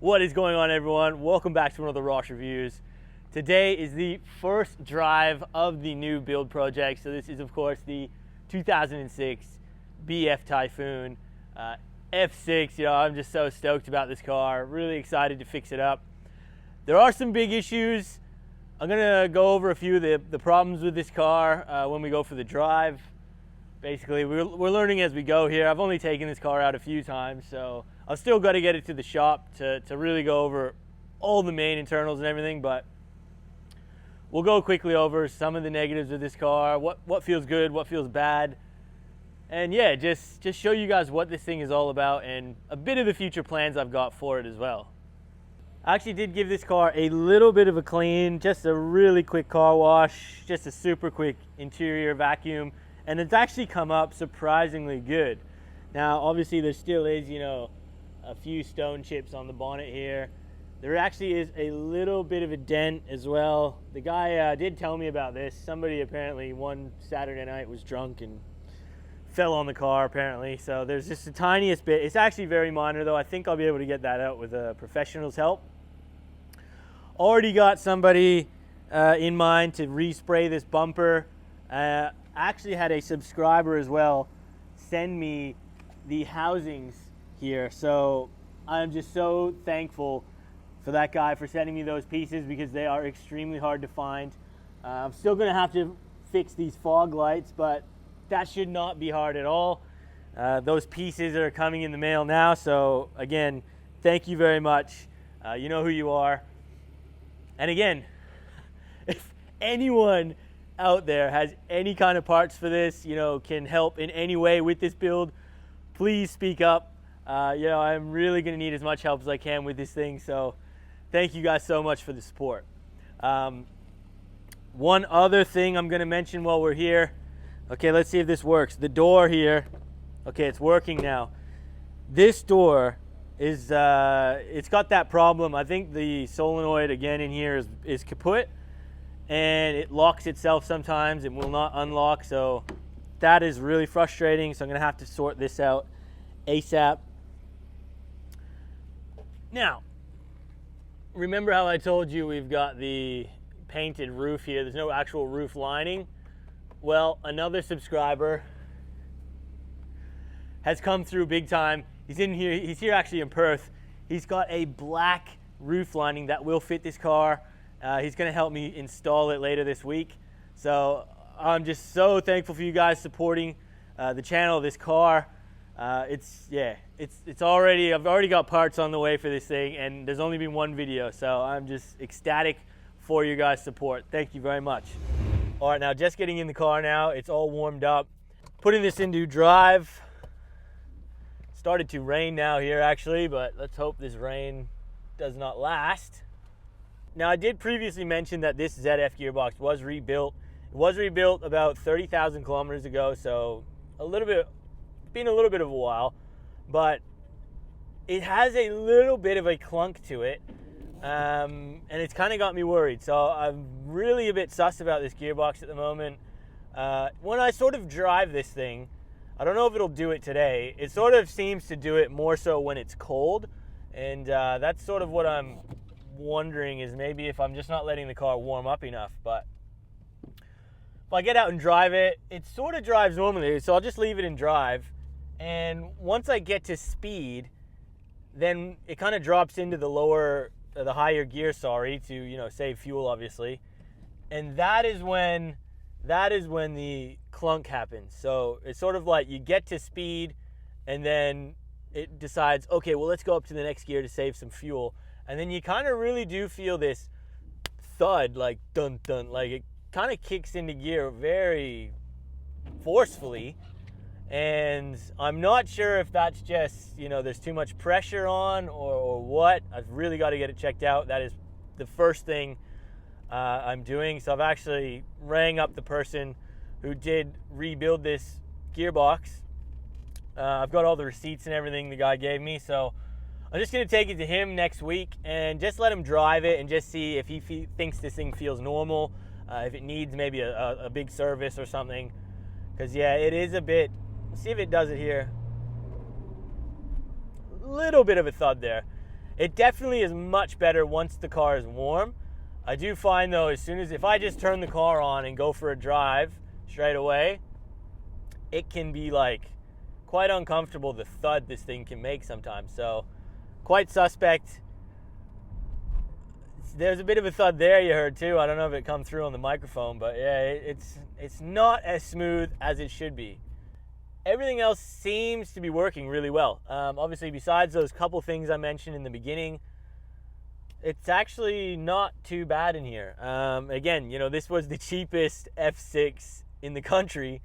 What is going on, everyone? Welcome back to another Rosh Reviews. Today is the first drive of the new build project. So this is, of course, the 2006 BF Typhoon F6. I'm just so stoked about this car. Really excited to fix it up. There are some big issues. I'm gonna go over a few of the problems with this car when we go for the drive. Basically, we're learning as we go here. I've only taken this car out a few times, so I've still got to get it to the shop to really go over all the main internals and everything, but we'll go quickly over some of the negatives of this car, what feels good, what feels bad, and yeah, just show you guys what this thing is all about and a bit of the future plans I've got for it as well. I actually did give this car a little bit of a clean, just a really quick car wash, just a super quick interior vacuum, and it's actually come up surprisingly good. Now, obviously there still is, a few stone chips on the bonnet here. There actually is a little bit of a dent as well. The guy did tell me about this. Somebody apparently one Saturday night was drunk and fell on the car apparently. So there's just the tiniest bit. It's actually very minor though. I think I'll be able to get that out with a professional's help. Already got somebody in mind to respray this bumper. Actually had a subscriber as well send me the housings here, so I'm just so thankful for that guy for sending me those pieces because they are extremely hard to find. I'm still gonna have to fix these fog lights, but that should not be hard at all. Those pieces are coming in the mail now, so again, thank you very much. You know who you are. And again, if anyone out there has any kind of parts for this, can help in any way with this build, please speak up. I'm really going to need as much help as I can with this thing, so thank you guys so much for the support. One other thing I'm going to mention while we're here. Okay, let's see if this works. The door here, okay, it's working now. This door is, it's got that problem. I think the solenoid again in here is kaput, and it locks itself sometimes. It will not unlock, so that is really frustrating. So I'm gonna have to sort this out ASAP. Now, remember how I told you we've got the painted roof here? There's no actual roof lining. Well, another subscriber has come through big time. He's here actually in Perth. He's got a black roof lining that will fit this car. He's going to help me install it later this week. So I'm just so thankful for you guys supporting the channel, this car. I've already got parts on the way for this thing, and there's only been one video, so I'm just ecstatic for you guys' support. Thank you very much. All right, now just getting in the car now. It's all warmed up. Putting this into drive. Started to rain now here actually, but let's hope this rain does not last. Now, I did previously mention that this ZF gearbox was rebuilt. It was rebuilt about 30,000 kilometers ago, so been a little bit of a while, but it has a little bit of a clunk to it, and it's kind of got me worried. So I'm really a bit sus about this gearbox at the moment. When I sort of drive this thing, I don't know if it'll do it today. It sort of seems to do it more so when it's cold, and that's sort of what I'm wondering, is maybe if I'm just not letting the car warm up enough. But if I get out and drive it, it sort of drives normally, so I'll just leave it in drive, and once I get to speed, then it kind of drops into the higher gear, to save fuel obviously, and that is when the clunk happens. So it's sort of like you get to speed and then it decides, okay, well, let's go up to the next gear to save some fuel. And then you kind of really do feel this thud, like dun dun, like it kind of kicks into gear very forcefully. And I'm not sure if that's just, there's too much pressure on or what. I've really got to get it checked out. That is the first thing I'm doing. So I've actually rang up the person who did rebuild this gearbox. I've got all the receipts and everything the guy gave me, so I'm just going to take it to him next week and just let him drive it and just see if he thinks this thing feels normal, if it needs maybe a big service or something. Because, yeah, it is a bit... Let's see if it does it here. Little bit of a thud there. It definitely is much better once the car is warm. I do find though, if I just turn the car on and go for a drive straight away, it can be like quite uncomfortable, the thud this thing can make sometimes. So quite suspect. There's a bit of a thud there you heard too. I don't know if it come through on the microphone, but yeah, it's not as smooth as it should be. Everything else seems to be working really well. Obviously, besides those couple things I mentioned in the beginning, it's actually not too bad in here. Again, this was the cheapest F6 in the country.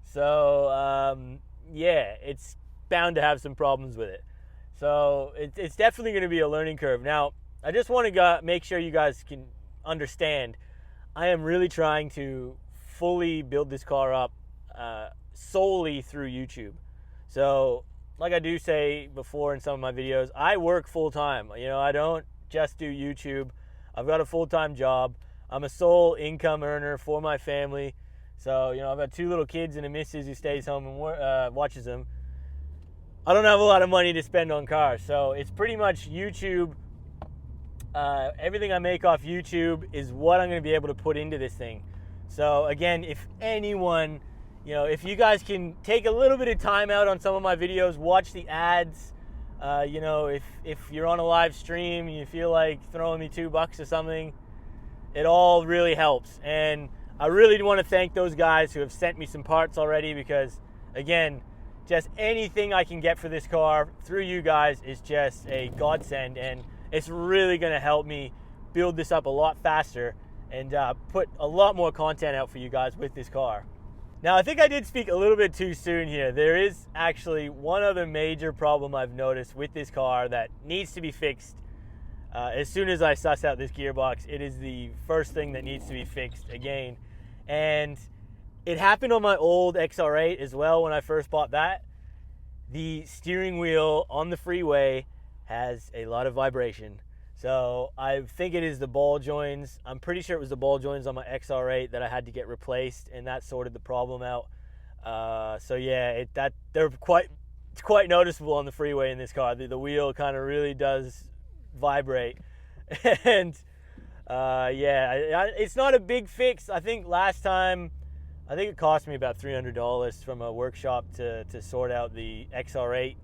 So, yeah, it's bound to have some problems with it. So, it's definitely going to be a learning curve. Now, I just want to make sure you guys can understand, I am really trying to fully build this car up solely through YouTube. So, like I do say before in some of my videos, I work full-time. I don't just do YouTube. I've got a full-time job. I'm a sole income earner for my family. So, I've got 2 little kids and a missus who stays home and watches them. I don't have a lot of money to spend on cars. So, it's pretty much YouTube. Everything I make off YouTube is what I'm going to be able to put into this thing. So, again, if anyone... if you guys can take a little bit of time out on some of my videos, watch the ads. If you're on a live stream and you feel like throwing me $2 or something, it all really helps. And I really want to thank those guys who have sent me some parts already, because, again, just anything I can get for this car through you guys is just a godsend. And it's really going to help me build this up a lot faster and put a lot more content out for you guys with this car. Now, I think I did speak a little bit too soon here. There is actually one other major problem I've noticed with this car that needs to be fixed. As soon as I suss out this gearbox, it is the first thing that needs to be fixed again. And it happened on my old XR8 as well when I first bought that. The steering wheel on the freeway has a lot of vibration. So I think it is the ball joins. I'm pretty sure it was the ball joins on my XR8 that I had to get replaced, and that sorted the problem out. So yeah, they're quite noticeable on the freeway in this car. The wheel kind of really does vibrate, and yeah, it's not a big fix. I think last time, it cost me about $300 from a workshop to sort out the XR8.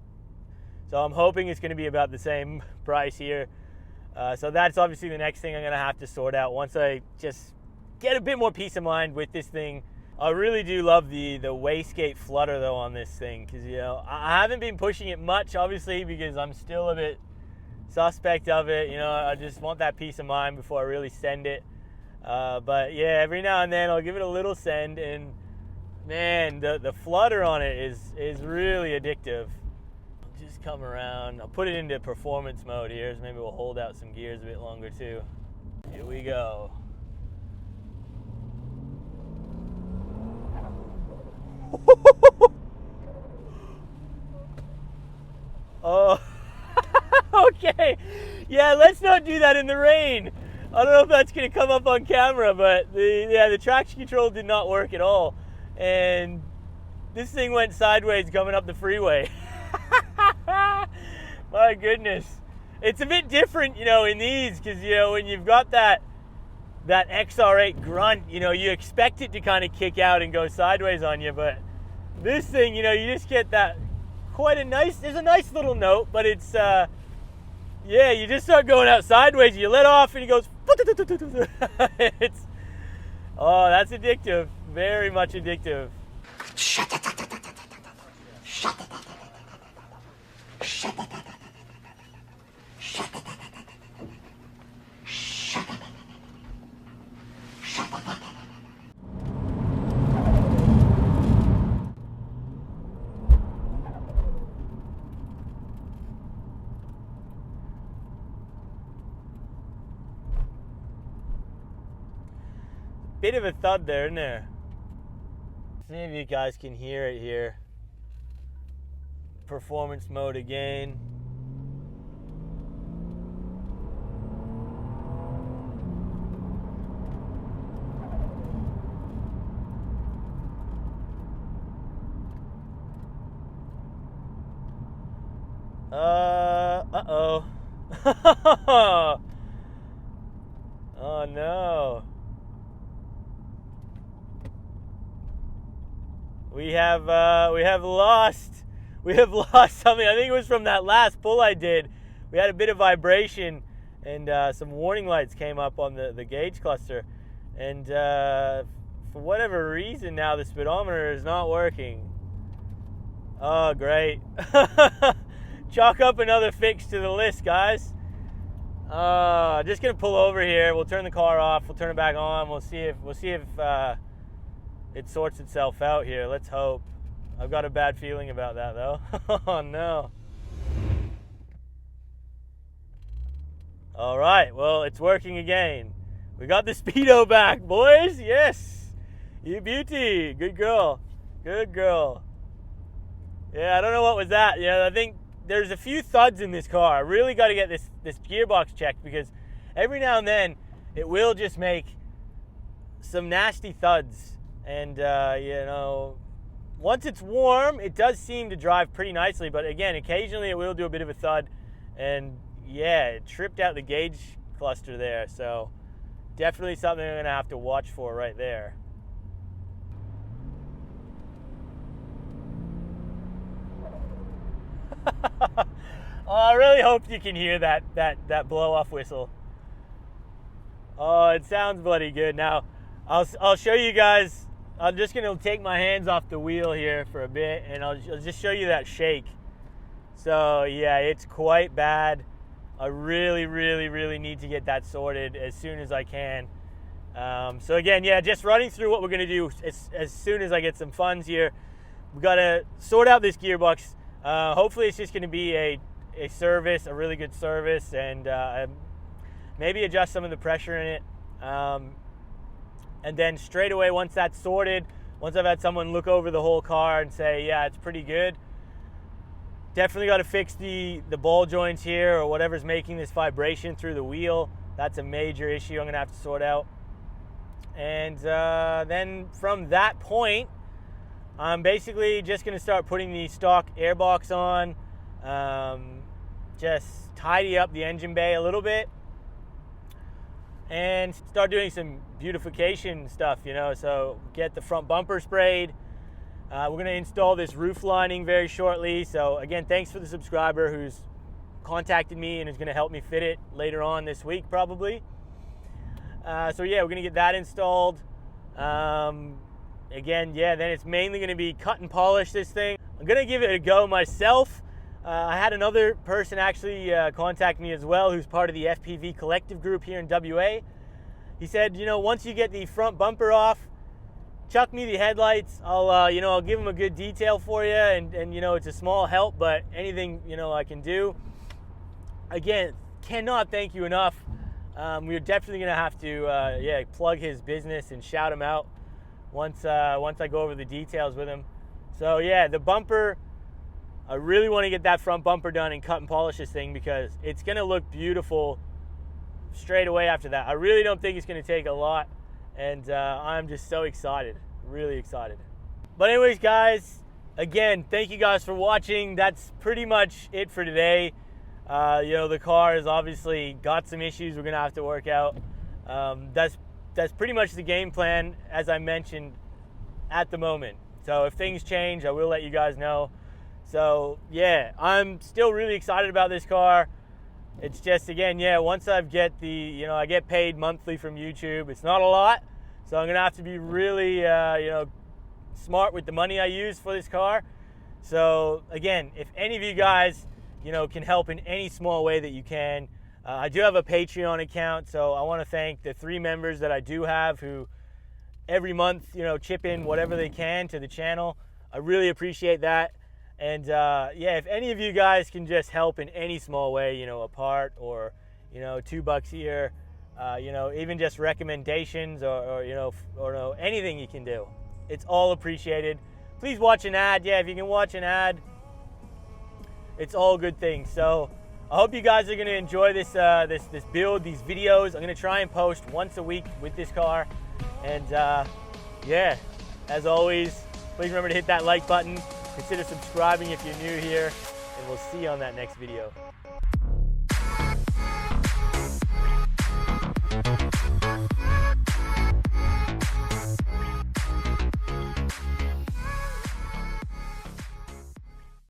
So I'm hoping it's going to be about the same price here. So that's obviously the next thing I'm going to have to sort out once I just get a bit more peace of mind with this thing. I really do love the wastegate flutter though on this thing, because I haven't been pushing it much, obviously, because I'm still a bit suspect of it. I just want that peace of mind before I really send it. But yeah, every now and then I'll give it a little send, and man, the flutter on it is really addictive. Just come around. I'll put it into performance mode here, so maybe we'll hold out some gears a bit longer too. Here we go. Oh, okay. Yeah, let's not do that in the rain. I don't know if that's gonna come up on camera, but the traction control did not work at all, and this thing went sideways coming up the freeway. My goodness. It's a bit different, in these, because, when you've got that XR8 grunt, you expect it to kind of kick out and go sideways on you, but this thing, you just get that there's a nice little note, but it's, yeah, you just start going out sideways, you let off, and it goes, oh, that's addictive. Very much addictive. Bit of a thud there, isn't there? See if you guys can hear it here. Performance mode again. Uh-oh. Oh no. We have lost something. I think it was from that last pull I did. We had a bit of vibration, and some warning lights came up on the gauge cluster. And for whatever reason now the speedometer is not working. Oh, great. Chalk up another fix to the list, guys. Just gonna pull over here. We'll turn the car off. We'll turn it back on. We'll see if it sorts itself out here. Let's hope. I've got a bad feeling about that though. Oh no. All right, well, it's working again. We got the speedo back, boys. Yes. You beauty. Good girl. Good girl. Yeah, I don't know what was that. Yeah, I think there's a few thuds in this car. I really got to get this gearbox checked, because every now and then it will just make some nasty thuds. And, you know, once it's warm, it does seem to drive pretty nicely. But again, occasionally it will do a bit of a thud. And yeah, it tripped out the gauge cluster there. So definitely something I'm going to have to watch for right there. Oh, I really hope you can hear that blow-off whistle. Oh, it sounds bloody good. Now, I'll show you guys. I'm just going to take my hands off the wheel here for a bit, and I'll just show you that shake. So, yeah, it's quite bad. I really, really, really need to get that sorted as soon as I can. So, again, yeah, just running through what we're going to do as soon as I get some funds here. We've got to sort out this gearbox. Hopefully it's just going to be a service, a really good service, and maybe adjust some of the pressure in it. And then straight away, once that's sorted, once I've had someone look over the whole car and say, yeah, it's pretty good, definitely got to fix the ball joints here, or whatever's making this vibration through the wheel. That's a major issue I'm going to have to sort out. And then from that point, I'm basically just going to start putting the stock airbox on, just tidy up the engine bay a little bit, and start doing some beautification stuff, you know. So get the front bumper sprayed. We're going to install this roof lining very shortly. So again, thanks for the subscriber who's contacted me and is going to help me fit it later on this week probably. So yeah, we're going to get that installed. Again, yeah, then it's mainly going to be cut and polish this thing. I'm going to give it a go myself. I had another person actually contact me as well, who's part of the FPV collective group here in WA. He said, you know, once you get the front bumper off, chuck me the headlights. I'll give them a good detail for you. And you know, it's a small help, but anything, you know, I can do. Again, cannot thank you enough. We're definitely going to have to, plug his business and shout him out once I go over the details with him. So yeah, the bumper, I really want to get that front bumper done and cut and polish this thing, because it's going to look beautiful straight away after that. I really don't think it's going to take a lot, and I'm just so excited, really excited. But anyways, guys, again, thank you guys for watching. That's pretty much it for today. You know, the car has obviously got some issues we're going to have to work out. That's pretty much the game plan, as I mentioned, at the moment. So if things change, I will let you guys know. So yeah, I'm still really excited about this car. It's just, again, yeah, once I get I get paid monthly from YouTube. It's not a lot, so I'm gonna have to be really, smart with the money I use for this car. So again, if any of you guys, can help in any small way that you can, I do have a Patreon account, so I want to thank the 3 members that I do have who every month, chip in whatever they can to the channel. I really appreciate that. And if any of you guys can just help in any small way, a part, or $2 here, even just recommendations, or anything you can do, it's all appreciated. Please watch an ad. Yeah, if you can watch an ad, it's all good things. So I hope you guys are going to enjoy this this build, these videos. I'm going to try and post once a week with this car. And as always, please remember to hit that like button. Consider subscribing if you're new here, and we'll see you on that next video. Bye.